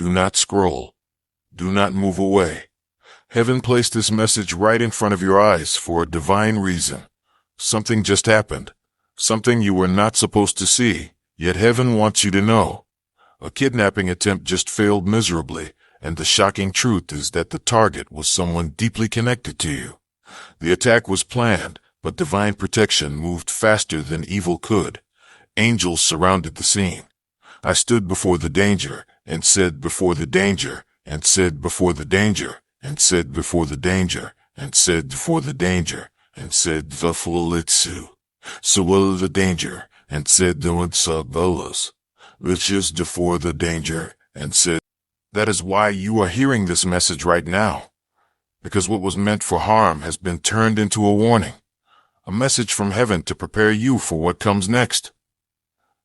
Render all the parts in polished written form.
Do not scroll. Do not move away. Heaven placed this message right in front of your eyes for a divine reason. Something just happened. Something you were not supposed to see, yet heaven wants you to know. A kidnapping attempt just failed miserably, and the shocking truth is that the target was someone deeply connected to you. The attack was planned, but divine protection moved faster than evil could. Angels surrounded the scene. I stood before the danger, and said before the danger, and said before the danger, and said before the danger, and said before the danger, and said Vafulitsu. So will the danger, and said the Witsabolas, which is before the danger, and said. That is why you are hearing this message right now. Because what was meant for harm has been turned into a warning. A message from heaven to prepare you for what comes next.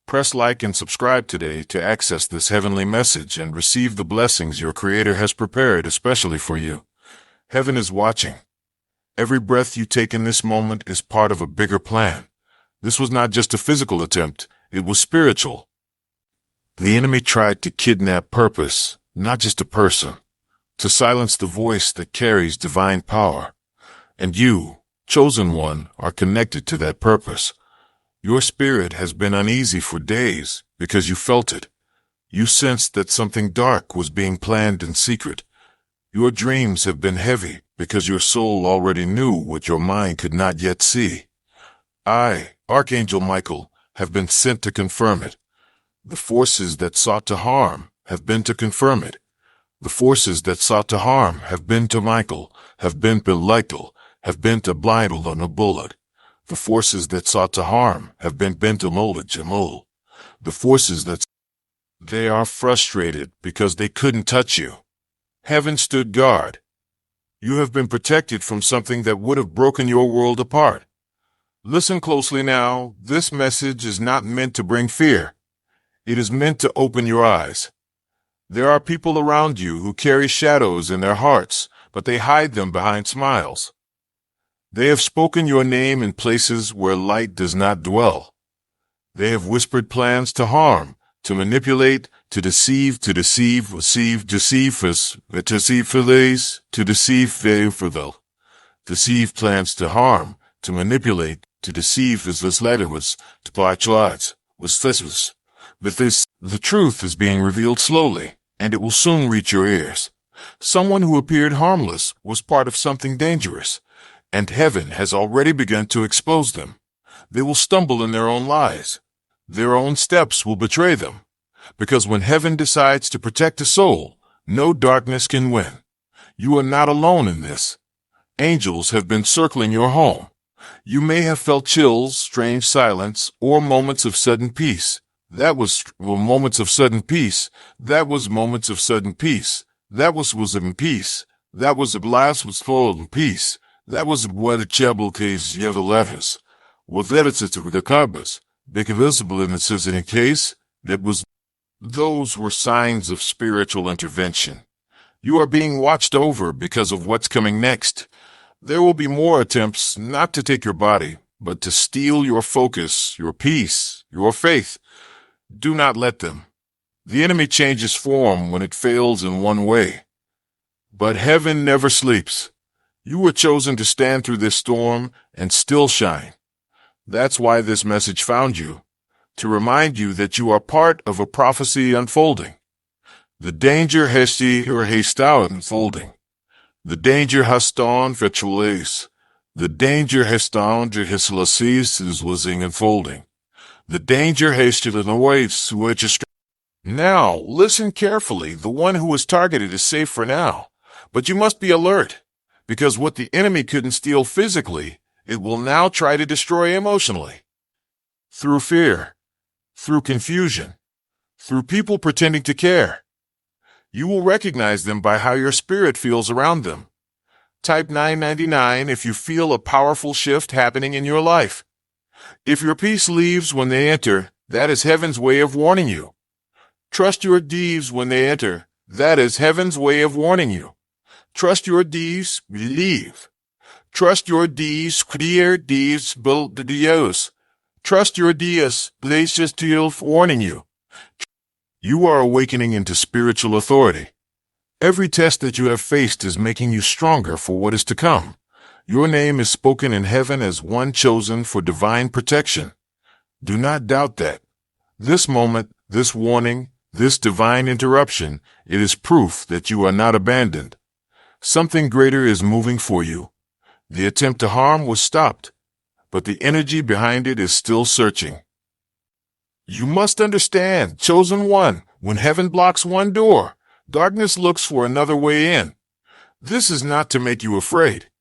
Press like and subscribe today to access this heavenly message and receive the blessings your Creator has prepared especially for you. Heaven is watching. Every breath you take in this moment is part of a bigger plan. This was not just a physical attempt, it was spiritual. The enemy tried to kidnap purpose, not just a person, to silence the voice that carries divine power. And you, chosen one, are connected to that purpose. Your spirit has been uneasy for days because you felt it. You sensed that something dark was being planned in secret. Your dreams have been heavy because your soul already knew what your mind could not yet see. I, Archangel Michael, have been sent to confirm it. The forces that sought to harm have been to confirm it. The forces that sought to harm have been to Michael, have been to Lytle, have been to Blidle on a bullet. The forces that sought to harm have been to Mola Jamul. The forces that they are frustrated because they couldn't touch you. Heaven stood guard. You have been protected from something that would have broken your world apart. Listen closely now. This message is not meant to bring fear. It is meant to open your eyes. There are people around you who carry shadows in their hearts, but they hide them behind smiles. They have spoken your name in places where light does not dwell. They have whispered plans to harm, to manipulate, to deceive, deceive us, to deceive further. Deceive plans to harm, to manipulate, to deceive as this letter was, to buy charge, was this. But the truth is being revealed slowly, and it will soon reach your ears. Someone who appeared harmless was part of something dangerous, and heaven has already begun to expose them. They will stumble in their own lies. Their own steps will betray them. Because when heaven decides to protect a soul, no darkness can win. You are not alone in this. Angels have been circling your home. You may have felt chills, strange silence, or moments of sudden peace. That was moments of sudden peace. That was moments of sudden peace. That was in peace. That was a blast was full of peace. That was what a chebble case you have letters. With letters to the carbons. Big visible in the case, that was. Those were signs of spiritual intervention. You are being watched over because of what's coming next. There will be more attempts not to take your body, but to steal your focus, your peace, your faith. Do not let them. The enemy changes form when it fails in one way. But heaven never sleeps. You were chosen to stand through this storm and still shine. That's why this message found you, to remind you that you are part of a prophecy unfolding. The danger has unfolding. The danger has dawned virtualize. The danger has dawned his was unfolding. The danger has to the waves which. Now, listen carefully. The one who was targeted is safe for now. But you must be alert, because what the enemy couldn't steal physically, it will now try to destroy emotionally. Through fear, through confusion, through people pretending to care. You will recognize them by how your spirit feels around them. Type 999 if you feel a powerful shift happening in your life. If your peace leaves when they enter, that is heaven's way of warning you. Trust your deeds when they enter, that is heaven's way of warning you. Trust your deeds, believe. Trust your deeds, clear deeds, build the Dios. Trust your deeds, places to warning you. You are awakening into spiritual authority. Every test that you have faced is making you stronger for what is to come. Your name is spoken in heaven as one chosen for divine protection. Do not doubt that. This moment, this warning, this divine interruption, it is proof that you are not abandoned. Something greater is moving for you. The attempt to harm was stopped, but the energy behind it is still searching. You must understand, chosen one, when heaven blocks one door, darkness looks for another way in. This is not to make you afraid.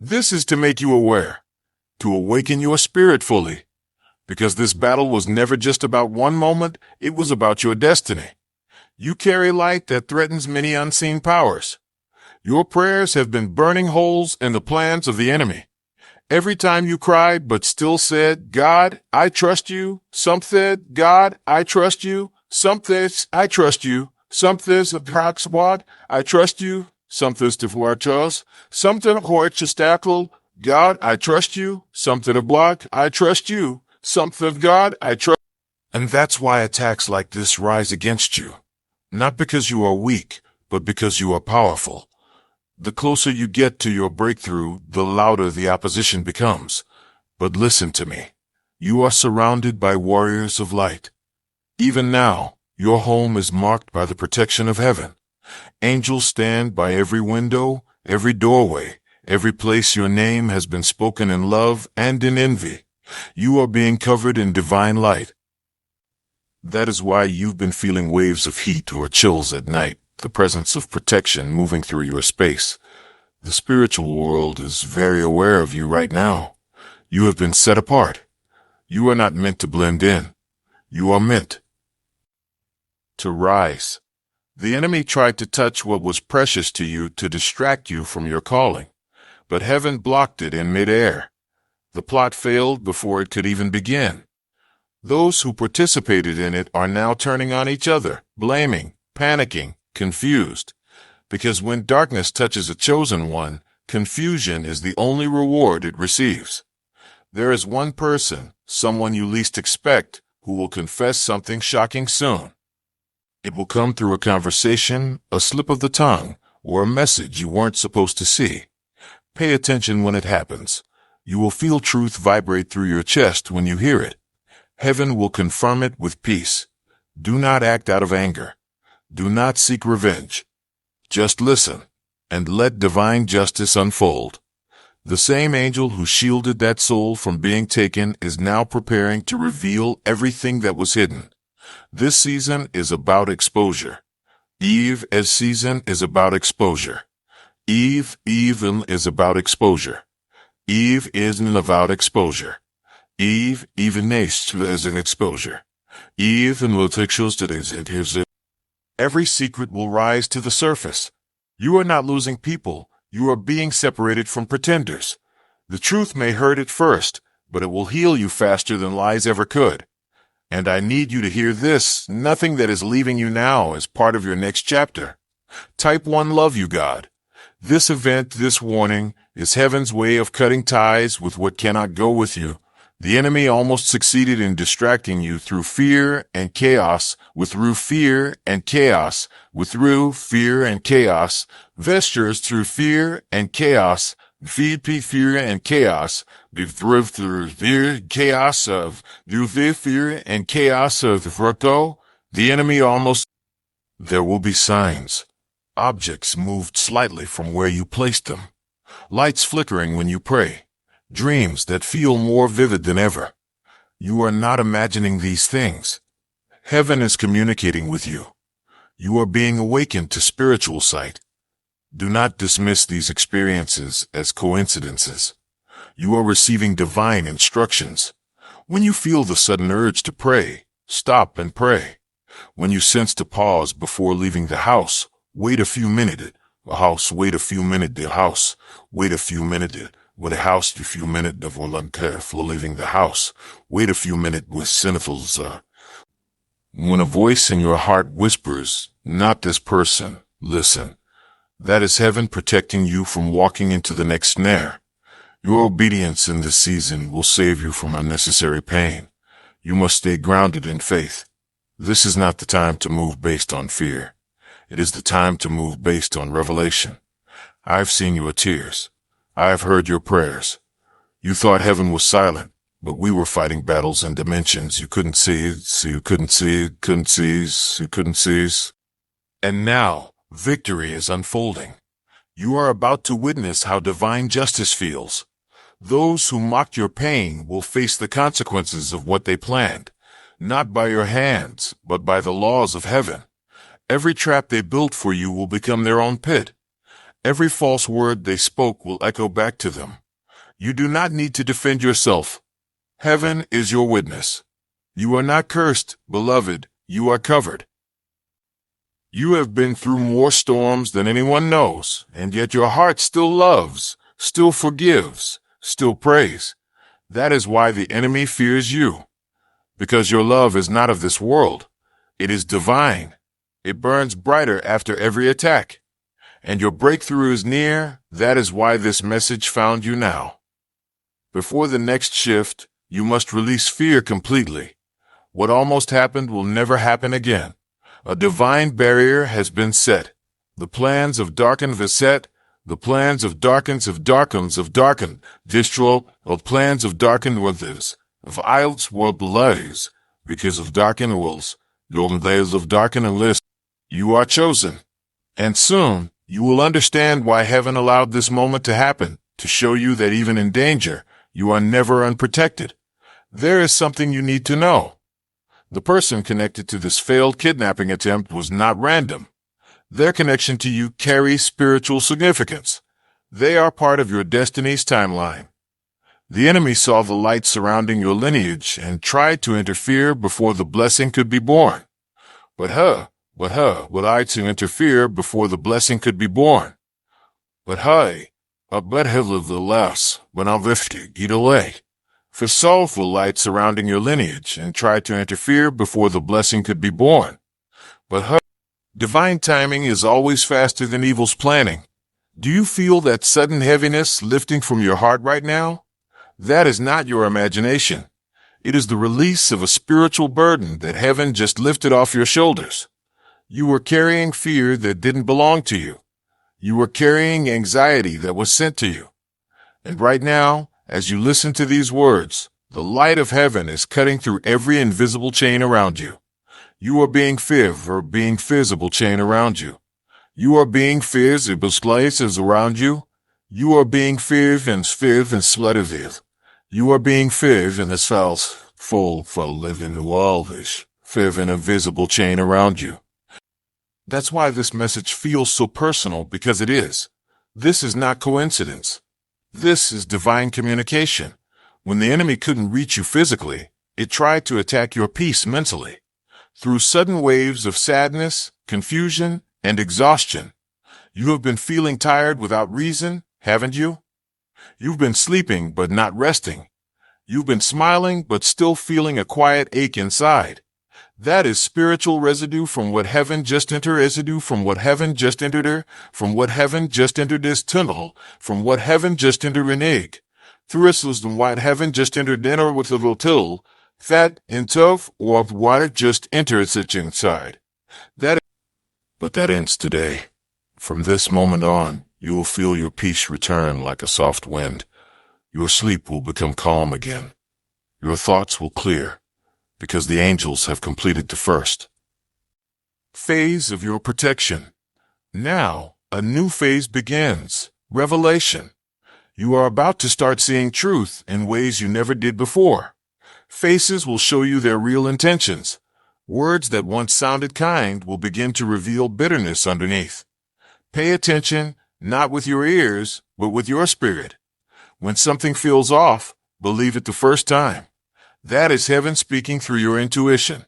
This is to make you aware, to awaken your spirit fully. Because this battle was never just about one moment, it was about your destiny. You carry light that threatens many unseen powers. Your prayers have been burning holes in the plans of the enemy. Every time you cried but still said, God, I trust you. Some said, God, I trust you. Some said, I trust you. Some says, God, I trust you. Something's to fortress, something obstacle. God, I trust you. Something to block, I trust you. Something God, I trust. And that's why attacks like this rise against you. Not because you are weak, but because you are powerful. The closer you get to your breakthrough, the louder the opposition becomes. But listen to me. You are surrounded by warriors of light. Even now, your home is marked by the protection of heaven. Angels stand by every window, every doorway, every place your name has been spoken in love and in envy. You are being covered in divine light. That is why you've been feeling waves of heat or chills at night, the presence of protection moving through your space. The spiritual world is very aware of you right now. You have been set apart. You are not meant to blend in. You are meant to rise. The enemy tried to touch what was precious to you to distract you from your calling, but heaven blocked it in midair. The plot failed before it could even begin. Those who participated in it are now turning on each other, blaming, panicking, confused. Because when darkness touches a chosen one, confusion is the only reward it receives. There is one person, someone you least expect, who will confess something shocking soon. It will come through a conversation, a slip of the tongue, or a message you weren't supposed to see. Pay attention when it happens. You will feel truth vibrate through your chest when you hear it. Heaven will confirm it with peace. Do not act out of anger. Do not seek revenge. Just listen, and let divine justice unfold. The same angel who shielded that soul from being taken is now preparing to reveal everything that was hidden. This season is about exposure. Eve as season is about exposure. Eve even is about exposure. Eve isn't about exposure. Eve even is an exposure. Eve and Lotixos today's it is it. Every secret will rise to the surface. You are not losing people. You are being separated from pretenders. The truth may hurt at first, but it will heal you faster than lies ever could. And I need you to hear this. Nothing that is leaving you now is part of your next chapter. Type 1 love you, God. This event, this warning, is heaven's way of cutting ties with what cannot go with you. The enemy almost succeeded in distracting you through fear and chaos, through fear and chaos, through fear and chaos, vestures through fear and chaos, fear and chaos, through fear, chaos of, through fear and chaos of the the enemy almost. There will be signs. Objects moved slightly from where you placed them. Lights flickering when you pray. Dreams that feel more vivid than ever. You are not imagining these things. Heaven is communicating with you. You are being awakened to spiritual sight. Do not dismiss these experiences as coincidences. You are receiving divine instructions. When you feel the sudden urge to pray, stop and pray. When you sense to pause before leaving the house, wait a few minutes. Wait a few minutes. The house, wait a few minutes. With a house, a few minutes before leaving the house. Wait a few minutes with sinfuls. When a voice in your heart whispers, not this person, listen. That is heaven protecting you from walking into the next snare. Your obedience in this season will save you from unnecessary pain. You must stay grounded in faith. This is not the time to move based on fear. It is the time to move based on revelation. I've seen your tears. I've heard your prayers. You thought heaven was silent, but we were fighting battles in dimensions you couldn't see, so you couldn't see, couldn't seize, you couldn't seize. And now, victory is unfolding. You are about to witness how divine justice feels. Those who mocked your pain will face the consequences of what they planned, not by your hands, but by the laws of heaven. Every trap they built for you will become their own pit. Every false word they spoke will echo back to them. You do not need to defend yourself. Heaven is your witness. You are not cursed, beloved. You are covered. You have been through more storms than anyone knows, and yet your heart still loves, still forgives, still prays. That is why the enemy fears you. Because your love is not of this world. It is divine. It burns brighter after every attack. And your breakthrough is near. That is why this message found you now. Before the next shift, you must release fear completely. What almost happened will never happen again. A divine barrier has been set. The plans of darkened have set. The plans of darkens have darkened, distro, of plans of darkened withers, of idols were blaze, because of darkened wills, golden days of darkened and list. You are chosen. And soon, you will understand why heaven allowed this moment to happen, to show you that even in danger, you are never unprotected. There is something you need to know. The person connected to this failed kidnapping attempt was not random. Their connection to you carries spiritual significance. They are part of your destiny's timeline. The enemy saw the light surrounding your lineage and tried to interfere before the blessing could be born. But would I to interfere before the blessing could be born. But I bet he'll live the less when I'm 50, get away. For soulful light surrounding your lineage and tried to interfere before the blessing could be born. But divine timing is always faster than evil's planning. Do you feel that sudden heaviness lifting from your heart right now? That is not your imagination. It is the release of a spiritual burden that heaven just lifted off your shoulders. You were carrying fear that didn't belong to you. You were carrying anxiety that was sent to you. And right now, as you listen to these words, the light of heaven is cutting through every invisible chain around you. You are being visible chain around you. You are being visible places around you. You are being and spluttered. You are being in the cells, full for living the wallish, in a visible chain around you. That's why this message feels so personal, because it is. This is not coincidence. This is divine communication. When the enemy couldn't reach you physically, it tried to attack your peace mentally. Through sudden waves of sadness, confusion, and exhaustion. You have been feeling tired without reason, haven't you? You've been sleeping but not resting. You've been smiling but still feeling a quiet ache inside. That is spiritual residue from what heaven just entered, from what heaven just entered this tunnel, from what heaven just entered an egg. Through us was the white heaven just entered dinner with a little till, fat and tough, or water just entered such inside. But that ends today. From this moment on, you will feel your peace return like a soft wind. Your sleep will become calm again. Your thoughts will clear, because the angels have completed the first phase of your protection. Now, a new phase begins, revelation. You are about to start seeing truth in ways you never did before. Faces will show you their real intentions. Words that once sounded kind will begin to reveal bitterness underneath. Pay attention, not with your ears, but with your spirit. When something feels off, believe it the first time. That is heaven speaking through your intuition.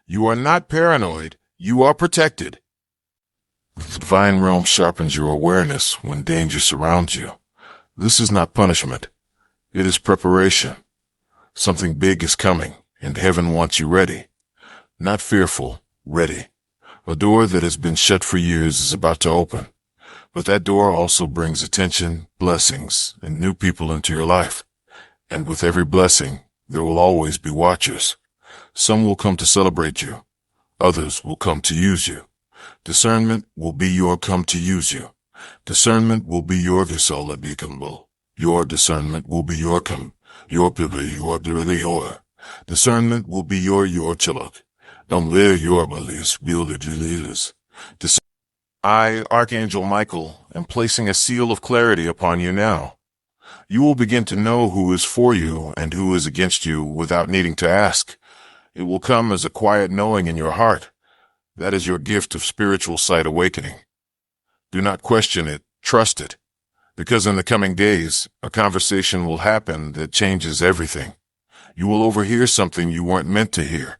You are not paranoid. You are protected. The divine realm sharpens your awareness when danger surrounds you. This is not punishment. It is preparation. Something big is coming, and heaven wants you ready. Not fearful, ready. A door that has been shut for years is about to open. But that door also brings attention, blessings, and new people into your life. And with every blessing, there will always be watchers. Some will come to celebrate you. others will come to use you. Discernment will be your come to use you. Discernment will be your visolabicable. Your discernment will be your come. Your ability, your. Discernment will be your chiluk. Don't live your beliefs, build it, leaders. I, Archangel Michael, am placing a seal of clarity upon you now. You will begin to know who is for you and who is against you without needing to ask. It will come as a quiet knowing in your heart. That is your gift of spiritual sight awakening. Do not question it, trust it. Because in the coming days, a conversation will happen that changes everything. You will overhear something you weren't meant to hear.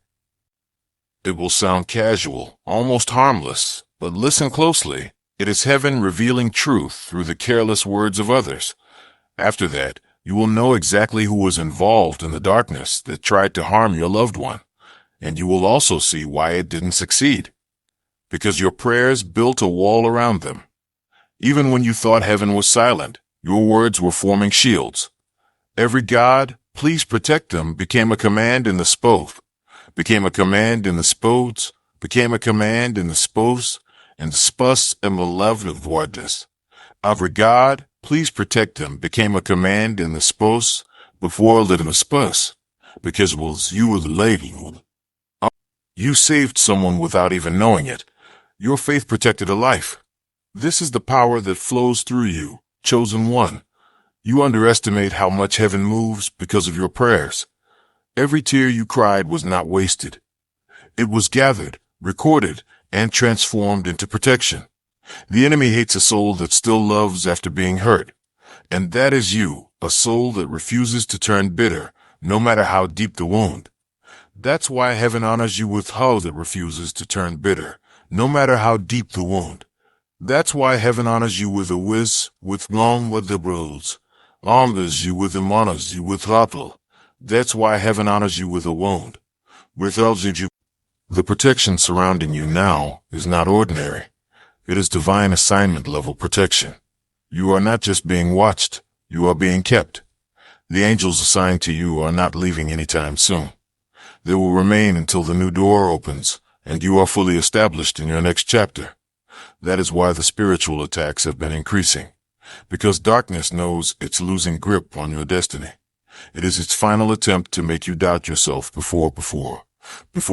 It will sound casual, almost harmless, but listen closely. It is heaven revealing truth through the careless words of others. After that, you will know exactly who was involved in the darkness that tried to harm your loved one, and you will also see why it didn't succeed. Because your prayers built a wall around them. Even when you thought heaven was silent, your words were forming shields. Every God, please protect them, became a command in the spove, became a command in the spodes, became a command in the spos, and the spus and malevolent wardness. Every God, please protect them, became a command in the spos, before little spus, because you were the lady. You saved someone without even knowing it. Your faith protected a life. This is the power that flows through you, chosen one. You underestimate how much heaven moves because of your prayers. Every tear you cried was not wasted. It was gathered, recorded, and transformed into protection. The enemy hates a soul that still loves after being hurt. And that is you, a soul that refuses to turn bitter, no matter how deep the wound. That's why heaven honors you with how that refuses to turn bitter, no matter how deep the wound. That's why heaven honors you with a with long with the rules. Honors you with honors you with rattle. That's why heaven honors you with a wound. Without you, the protection surrounding you now is not ordinary. It is divine assignment level protection. You are not just being watched, you are being kept. The angels assigned to you are not leaving anytime soon. They will remain until the new door opens and you are fully established in your next chapter. That is why the spiritual attacks have been increasing, because darkness knows it's losing grip on your destiny. It is its final attempt to make you doubt yourself before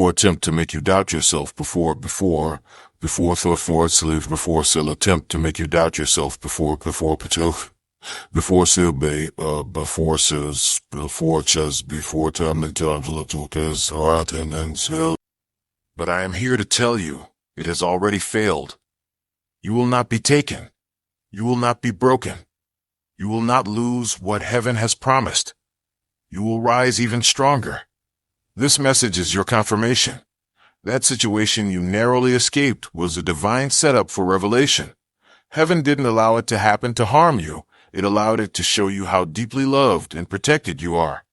attempt to make you doubt yourself before thought for sleep before still attempt to make you doubt yourself before silbe before says before chas before time and times look heart and still. But I am here to tell you, it has already failed. You will not be taken. You will not be broken. You will not lose what heaven has promised. You will rise even stronger. This message is your confirmation. That situation you narrowly escaped was a divine setup for revelation. Heaven didn't allow it to happen to harm you. It allowed it to show you how deeply loved and protected you are.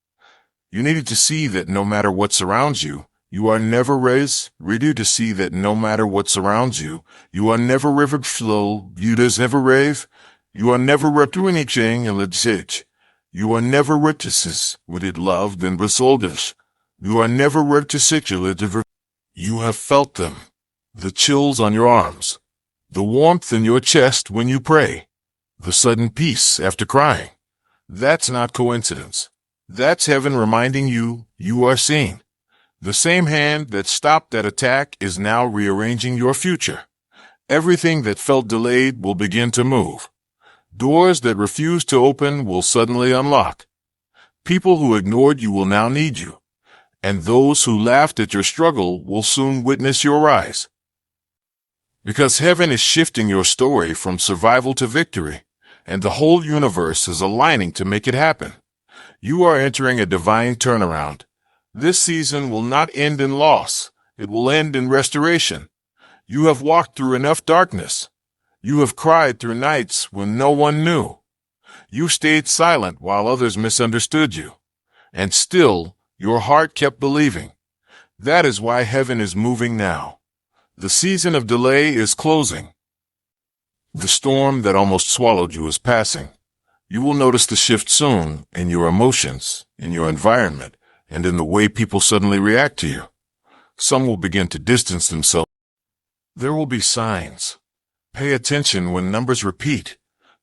You needed to see that no matter what surrounds you, you are never ready to see that no matter what surrounds you, you are never river flow, you does never rave, you are never through anything and legit. You are never reticent with it loved and resoldish. You are never reticent. You have felt them, the chills on your arms, the warmth in your chest when you pray, the sudden peace after crying. That's not coincidence. That's heaven reminding you you are seen. The same hand that stopped that attack is now rearranging your future. Everything that felt delayed will begin to move. Doors that refused to open will suddenly unlock. People who ignored you will now need you. And those who laughed at your struggle will soon witness your rise. Because heaven is shifting your story from survival to victory, and the whole universe is aligning to make it happen. You are entering a divine turnaround. This season will not end in loss. It will end in restoration. You have walked through enough darkness. You have cried through nights when no one knew. You stayed silent while others misunderstood you. And still, your heart kept believing. That is why heaven is moving now. The season of delay is closing. The storm that almost swallowed you is passing. You will notice the shift soon in your emotions, in your environment, and in the way people suddenly react to you. Some will begin to distance themselves. There will be signs. Pay attention when numbers repeat.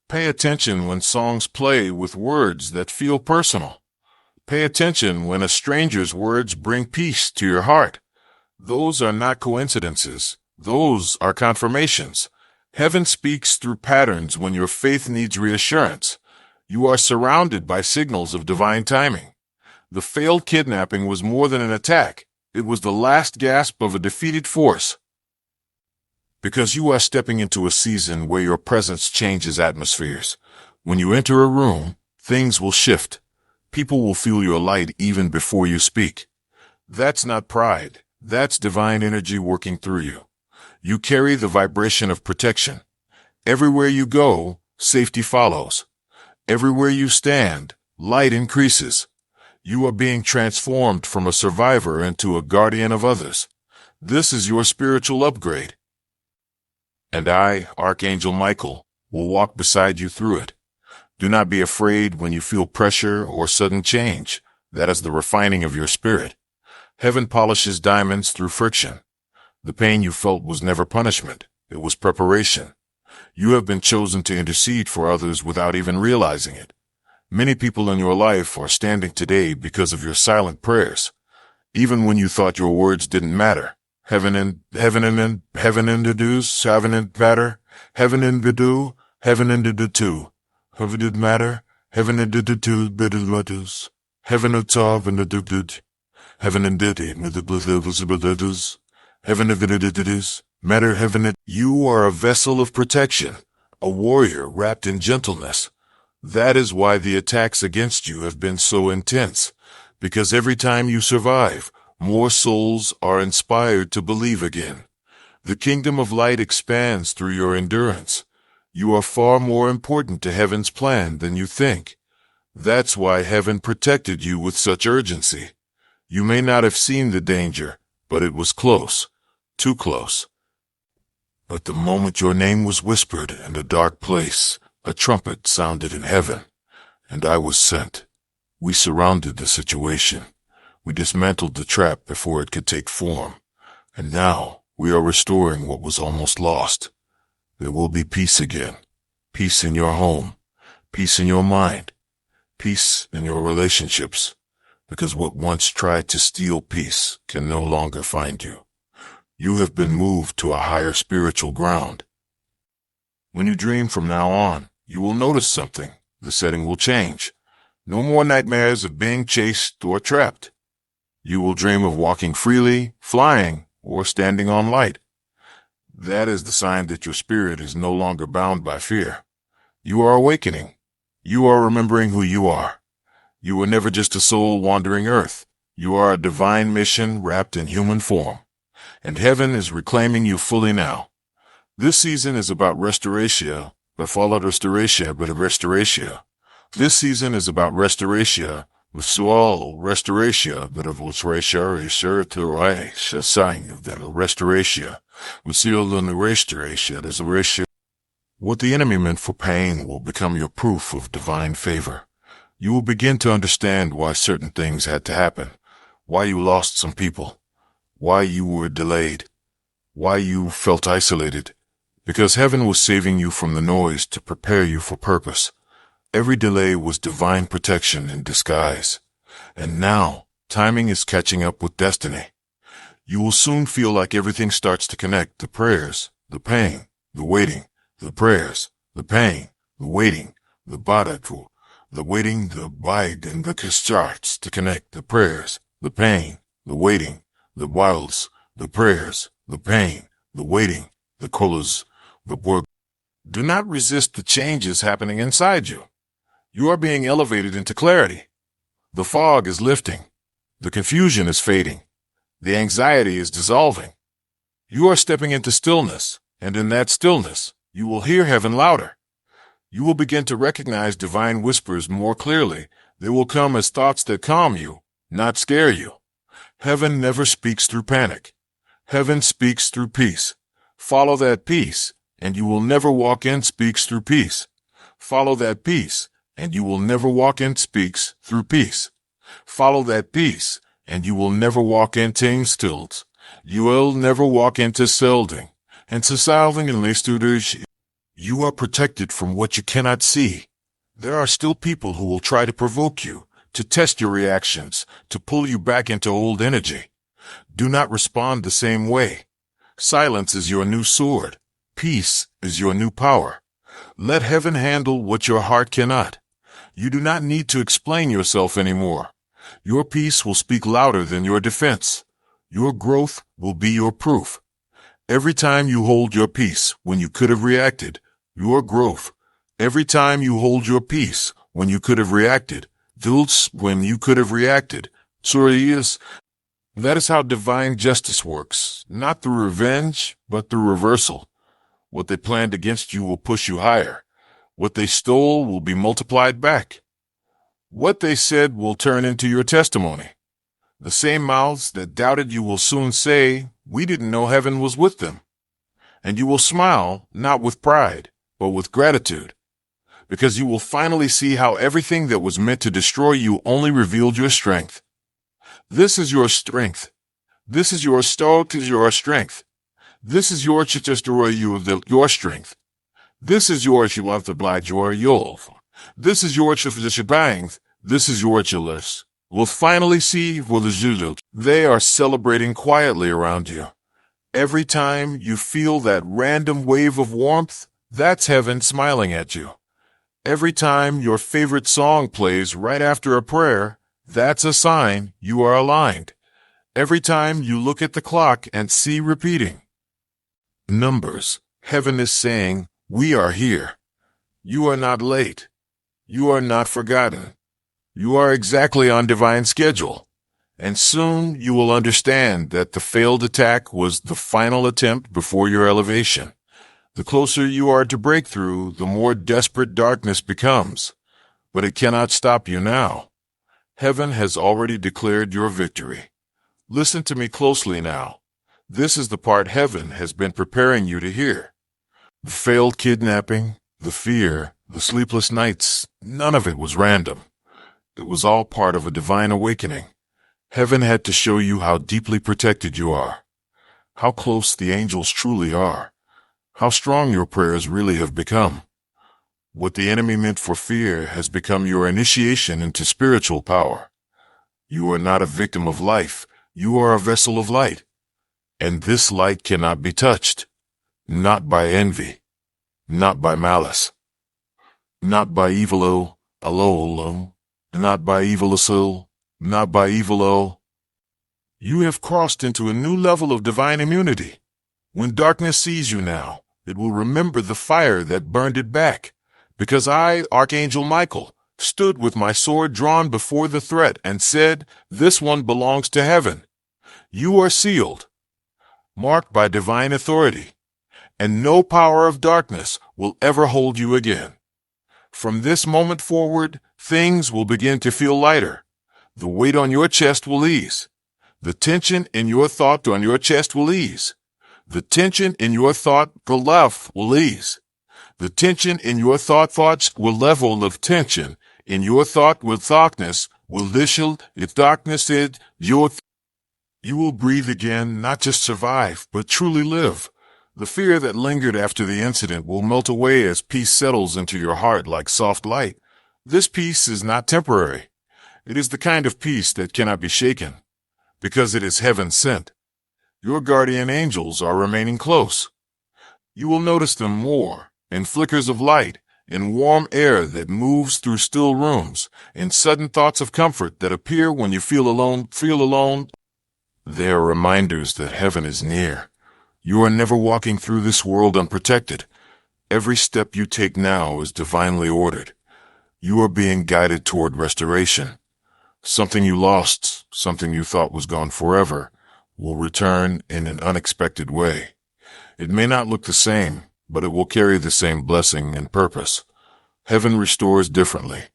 Pay attention when songs play with words that feel personal. Pay attention when a stranger's words bring peace to your heart. Those are not coincidences. Those are confirmations. Heaven speaks through patterns when your faith needs reassurance. You are surrounded by signals of divine timing. The failed kidnapping was more than an attack. It was the last gasp of a defeated force. Because you are stepping into a season where your presence changes atmospheres. When you enter a room, things will shift. People will feel your light even before you speak. That's not pride. That's divine energy working through you. You carry the vibration of protection. Everywhere you go, safety follows. Everywhere you stand, light increases. You are being transformed from a survivor into a guardian of others. This is your spiritual upgrade. And I, Archangel Michael, will walk beside you through it. Do not be afraid when you feel pressure or sudden change. That is the refining of your spirit. Heaven polishes diamonds through friction. The pain you felt was never punishment. It was preparation. You have been chosen to intercede for others without even realizing it. Many people in your life are standing today because of your silent prayers. Even when you thought your words didn't matter. Heaven in the do's, heaven in matter, heaven in the do, heaven in the two. Heaven did matter, heaven in the two, better matters. Heaven in top and the did. Heaven in did it, the blithers, heaven in the is, matter heaven in. You are a vessel of protection, a warrior wrapped in gentleness. That is why the attacks against you have been so intense, because every time you survive, more souls are inspired to believe again. The kingdom of light expands through your endurance. You are far more important to heaven's plan than you think. That's why heaven protected you with such urgency. You may not have seen the danger, but it was close, too close. But the moment your name was whispered in a dark place, a trumpet sounded in heaven, and I was sent. We surrounded the situation. We dismantled the trap before it could take form, and now we are restoring what was almost lost. There will be peace again. Peace in your home. Peace in your mind. Peace in your relationships. Because what once tried to steal peace can no longer find you. You have been moved to a higher spiritual ground. When you dream from now on, you will notice something. The setting will change. No more nightmares of being chased or trapped. You will dream of walking freely, flying, or standing on light. That is the sign that your spirit is no longer bound by fear. You are awakening. You are remembering who you are. You were never just a soul wandering earth. You are a divine mission wrapped in human form. And heaven is reclaiming you fully now. This season is about restoration, but followed restoration, but restoration. This season is about restoration, with soul restoration, but of restoration to a sign of that restoration. We seal in the restoration as a ratio. What the enemy meant for pain will become your proof of divine favor. You will begin to understand why certain things had to happen, why you lost some people, why you were delayed, why you felt isolated, because heaven was saving you from the noise to prepare you for purpose. Every delay was divine protection in disguise. And now, timing is catching up with destiny. You will soon feel like everything starts to connect: the prayers, the pain, the waiting, the prayers, the pain, the waiting, the badatu, the waiting, the bide, and the starts to connect: the prayers, the pain, the waiting, the wilds, the prayers, the pain, the waiting, the colors, the work. Do not resist the changes happening inside you. You are being elevated into clarity. The fog is lifting. The confusion is fading. The anxiety is dissolving. You are stepping into stillness, and in that stillness, you will hear heaven louder. You will begin to recognize divine whispers more clearly. They will come as thoughts that calm you, not scare you. Heaven never speaks through panic. Heaven speaks through peace. Follow that peace, and you will never walk in speaks through peace. Follow that peace, and you will never walk in speaks through peace. Follow that peace, and you will never walk in tame stills. You will never walk into Selding, and to Salving and Leistuders, you are protected from what you cannot see. There are still people who will try to provoke you, to test your reactions, to pull you back into old energy. Do not respond the same way. Silence is your new sword. Peace is your new power. Let heaven handle what your heart cannot. You do not need to explain yourself anymore. Your peace will speak louder than your defense. Your growth will be your proof. Every time you hold your peace when you could have reacted, your growth. Every time you hold your peace when you could have reacted, when you could have reacted. Surius, that is how divine justice works, not through revenge, but through reversal. What they planned against you will push you higher. What they stole will be multiplied back. What they said will turn into your testimony. The same mouths that doubted you will soon say, "We didn't know heaven was with them." And you will smile, not with pride, but with gratitude, because you will finally see how everything that was meant to destroy you only revealed your strength. This is your strength. This is your strength. This is your to destroy your strength. This is your you have to blind your This is your to bang. This is your chillers. Will finally see for the Zulu. They are celebrating quietly around you. Every time you feel that random wave of warmth, that's heaven smiling at you. Every time your favorite song plays right after a prayer, that's a sign you are aligned. Every time you look at the clock and see repeating numbers, heaven is saying, "We are here." You are not late. You are not forgotten. You are exactly on divine schedule. And soon you will understand that the failed attack was the final attempt before your elevation. The closer you are to breakthrough, the more desperate darkness becomes. But it cannot stop you now. Heaven has already declared your victory. Listen to me closely now. This is the part heaven has been preparing you to hear. The failed kidnapping, the fear, the sleepless nights, none of it was random. It was all part of a divine awakening. Heaven had to show you how deeply protected you are, how close the angels truly are, how strong your prayers really have become. What the enemy meant for fear has become your initiation into spiritual power. You are not a victim of life. You are a vessel of light. And this light cannot be touched. Not by envy. Not by malice. Not by evil, not by evil, not by evil. You have crossed into a new level of divine immunity. When darkness sees you now, it will remember the fire that burned it back. Because I, Archangel Michael, stood with my sword drawn before the threat and said, "This one belongs to heaven." You are sealed, marked by divine authority, and no power of darkness will ever hold you again. From this moment forward, things will begin to feel lighter. The weight on your chest will ease. The tension in your thought on your chest will ease. The tension in your thought will ease. The tension in your thoughts will level of tension in your thought with darkness will lishel if darkness is your you will breathe again, not just survive, but truly live. The fear that lingered after the incident will melt away as peace settles into your heart like soft light. This peace is not temporary. It is the kind of peace that cannot be shaken, because it is heaven sent. Your guardian angels are remaining close. You will notice them more, in flickers of light, in warm air that moves through still rooms, in sudden thoughts of comfort that appear when you feel alone. They are reminders that heaven is near. You are never walking through this world unprotected. Every step you take now is divinely ordered. You are being guided toward restoration. Something you lost, something you thought was gone forever, will return in an unexpected way. It may not look the same, but it will carry the same blessing and purpose. Heaven restores differently.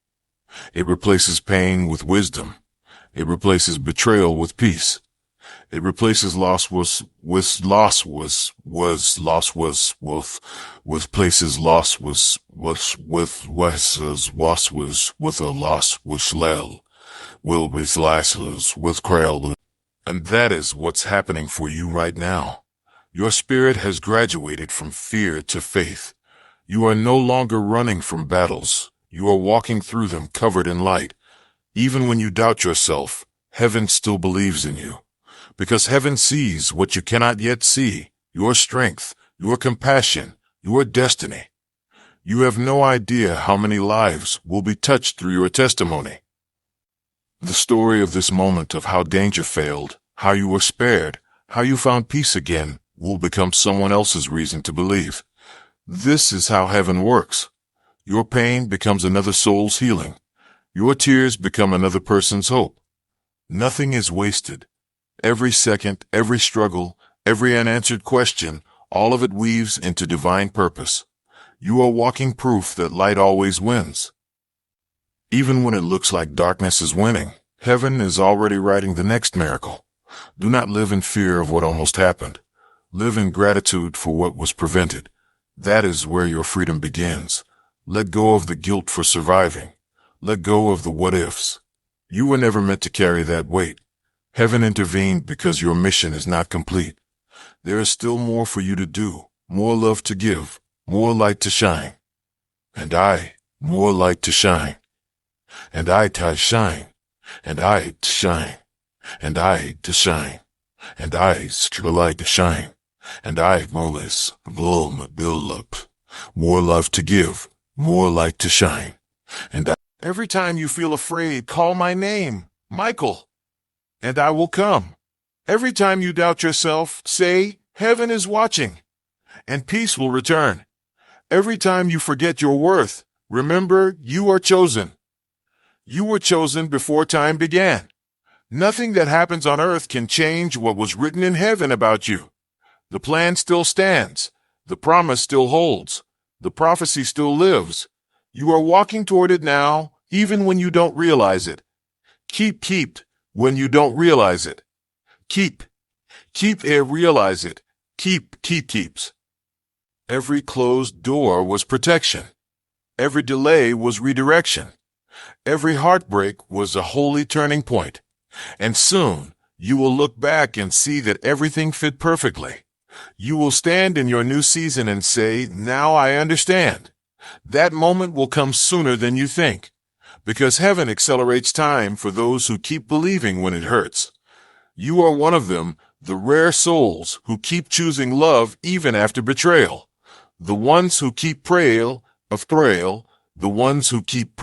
It replaces pain with wisdom. It replaces betrayal with peace. It replaces places loss with a loss with lel, will with license with crowd. And that is what's happening for you right now. Your spirit has graduated from fear to faith. You are no longer running from battles. You are walking through them covered in light. Even when you doubt yourself, heaven still believes in you. Because heaven sees what you cannot yet see, your strength, your compassion, your destiny. You have no idea how many lives will be touched through your testimony. The story of this moment of how danger failed, how you were spared, how you found peace again, will become someone else's reason to believe. This is how heaven works. Your pain becomes another soul's healing. Your tears become another person's hope. Nothing is wasted. Every second, every struggle, every unanswered question, all of it weaves into divine purpose. You are walking proof that light always wins. Even when it looks like darkness is winning, heaven is already writing the next miracle. Do not live in fear of what almost happened. Live in gratitude for what was prevented. That is where your freedom begins. Let go of the guilt for surviving. Let go of the what-ifs. You were never meant to carry that weight. Heaven intervened because your mission is not complete. There is still more for you to do, more love to give, more light to shine. And more light to shine. And to shine. And to shine. And to shine. And still light to shine. And build up. More love to give, more light to shine. And every time you feel afraid, call my name, Michael, and I will come. Every time you doubt yourself, say, heaven is watching, and peace will return. Every time you forget your worth, remember you are chosen. You were chosen before time began. Nothing that happens on earth can change what was written in heaven about you. The plan still stands. The promise still holds. The prophecy still lives. You are walking toward it now, even when you don't realize it. Keep when you don't realize it. Keep realize it. Keeps. Every closed door was protection. Every delay was redirection. Every heartbreak was a holy turning point. And soon, you will look back and see that everything fit perfectly. You will stand in your new season and say, now I understand. That moment will come sooner than you think, because heaven accelerates time for those who keep believing when it hurts. You are one of them, the rare souls who keep choosing love even after betrayal. The ones who keep the ones who keep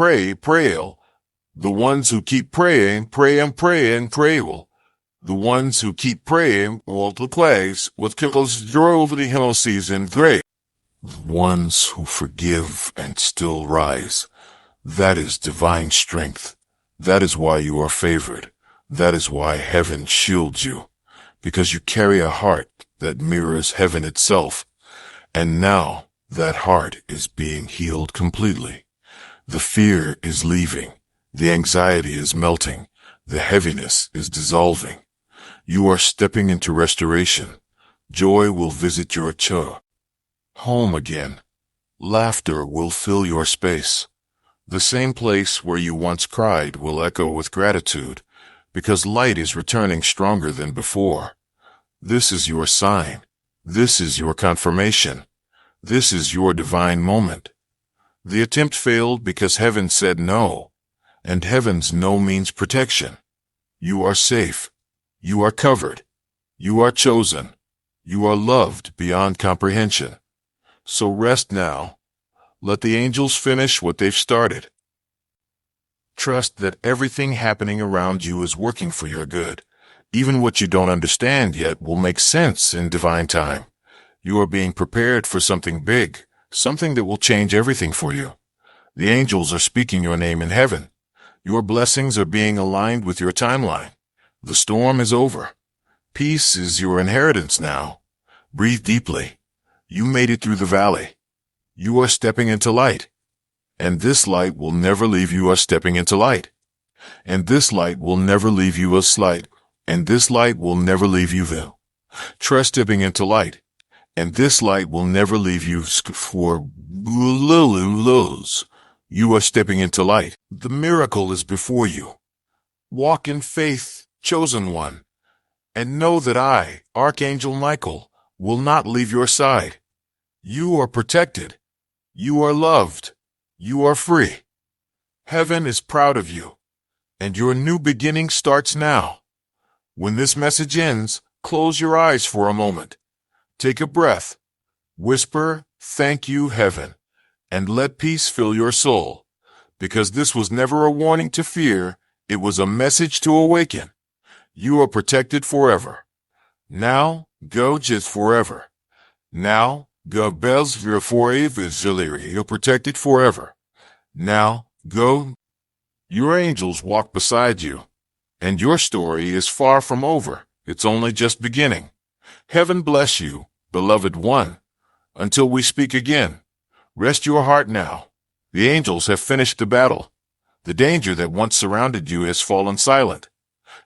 the ones who keep praying, the ones who keep praying all the place with kills drove the hill season great. The ones who forgive and still rise. That is divine strength. That is why you are favored. That is why heaven shields you. Because you carry a heart that mirrors heaven itself. And now that heart is being healed completely. The fear is leaving. The anxiety is melting. The heaviness is dissolving. You are stepping into restoration. Joy will visit your home again. Laughter will fill your space. The same place where you once cried will echo with gratitude, because light is returning stronger than before. This is your sign. This is your confirmation. This is your divine moment. The attempt failed because heaven said no, and heaven's no means protection. You are safe. You are covered. You are chosen. You are loved beyond comprehension. So rest now. Let the angels finish what they've started. Trust that everything happening around you is working for your good. Even what you don't understand yet will make sense in divine time. You are being prepared for something big, something that will change everything for you. The angels are speaking your name in heaven. Your blessings are being aligned with your timeline. The storm is over. Peace is your inheritance now. Breathe deeply. You made it through the valley. You are stepping into light. And this light will never leave you as stepping into light. And this light will never leave you as light. And this light will never leave you there. Trust stepping into light. And this light will never leave you for lows. You are stepping into light. The miracle is before you. Walk in faith, chosen one. And know that I, Archangel Michael, will not leave your side. You are protected. You are loved. You are free. Heaven is proud of you. And your new beginning starts now. When this message ends, close your eyes for a moment. Take a breath. Whisper, "Thank you, Heaven," and let peace fill your soul. Because this was never a warning to fear, it was a message to awaken. You are protected forever. Now, go just forever. Now, go bells for forever, you're protected forever. Now, go. Your angels walk beside you. And your story is far from over. It's only just beginning. Heaven bless you, beloved one. Until we speak again, rest your heart now. The angels have finished the battle. The danger that once surrounded you has fallen silent.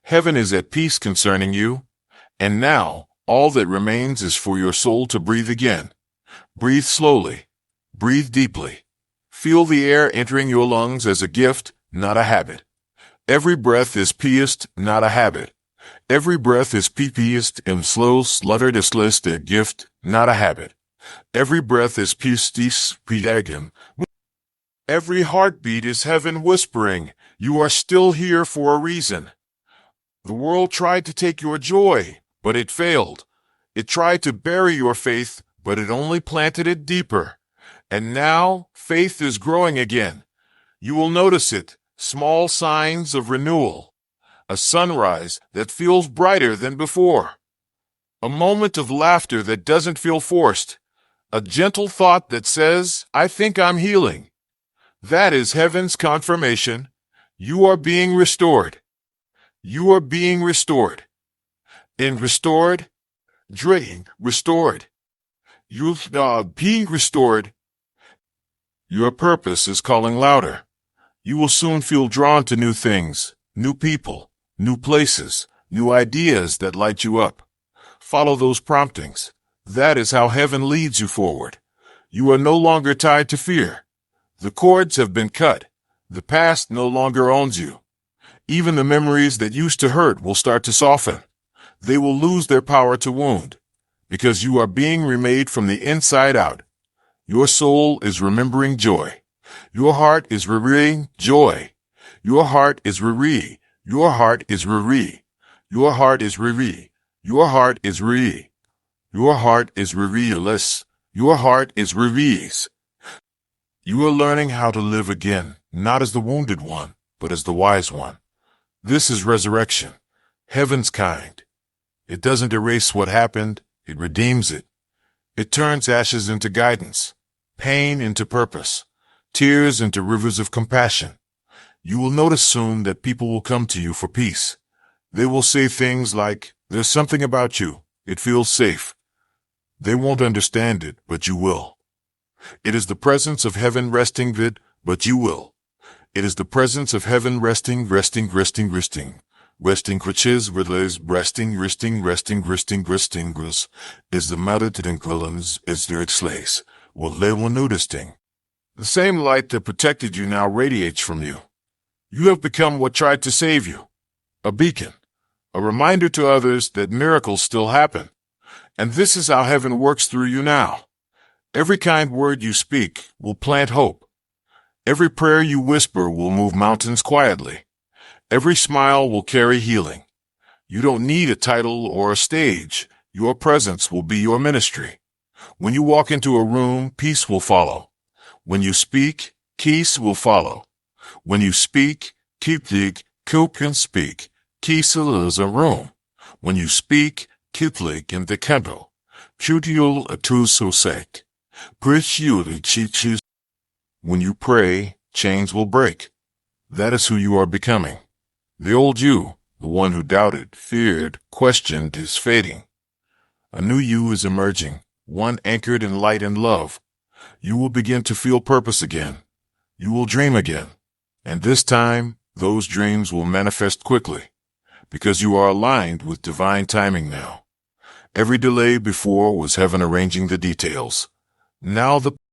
Heaven is at peace concerning you. And now, all that remains is for your soul to breathe again. Breathe slowly. Breathe deeply. Feel the air entering your lungs as a gift, not a habit. Every breath is piest, not a habit. Every breath is piest and slow sluttered as list a gift, not a habit. Every breath is pistis pedagam. Every heartbeat is heaven whispering, you are still here for a reason. The world tried to take your joy, but it failed. It tried to bury your faith, but it only planted it deeper. And now, faith is growing again. You will notice it, small signs of renewal. A sunrise that feels brighter than before. A moment of laughter that doesn't feel forced. A gentle thought that says, I think I'm healing. That is heaven's confirmation. You are being restored. You are being restored. In restored, dream restored. You are being restored. Your purpose is calling louder. You will soon feel drawn to new things, new people, new places, new ideas that light you up. Follow those promptings. That is how heaven leads you forward. You are no longer tied to fear. The cords have been cut. The past no longer owns you. Even the memories that used to hurt will start to soften. They will lose their power to wound, because you are being remade from the inside out. Your soul is remembering joy. Your heart is remembering joy. Your heart is re. Your heart is re. Your heart is re. Your heart is re. Your heart is re-less. Your heart is re-ease. You are learning how to live again, not as the wounded one, but as the wise one. This is resurrection, heaven's kind. It doesn't erase what happened, it redeems it. It turns ashes into guidance, pain into purpose, tears into rivers of compassion. You will notice soon that people will come to you for peace. They will say things like, there's something about you, it feels safe. They won't understand it, but you will. It is the presence of heaven resting but you will. It is the presence of heaven resting, which is resting, is the matter is there it slays, will level noticing. The same light that protected you now radiates from you. You have become what tried to save you. A beacon. A reminder to others that miracles still happen. And this is how heaven works through you now. Every kind word you speak will plant hope. Every prayer you whisper will move mountains quietly. Every smile will carry healing. You don't need a title or a stage. Your presence will be your ministry. When you walk into a room, peace will follow. When you speak, peace will follow. When you speak, can speak. Kiesel is a room. When you speak, kitlig in the candle. Putiul atuso sake. When you pray, chains will break. That is who you are becoming. The old you, the one who doubted, feared, questioned, is fading. A new you is emerging, one anchored in light and love. You will begin to feel purpose again. You will dream again. And this time, those dreams will manifest quickly, because you are aligned with divine timing now. Every delay before was heaven arranging the details. Now the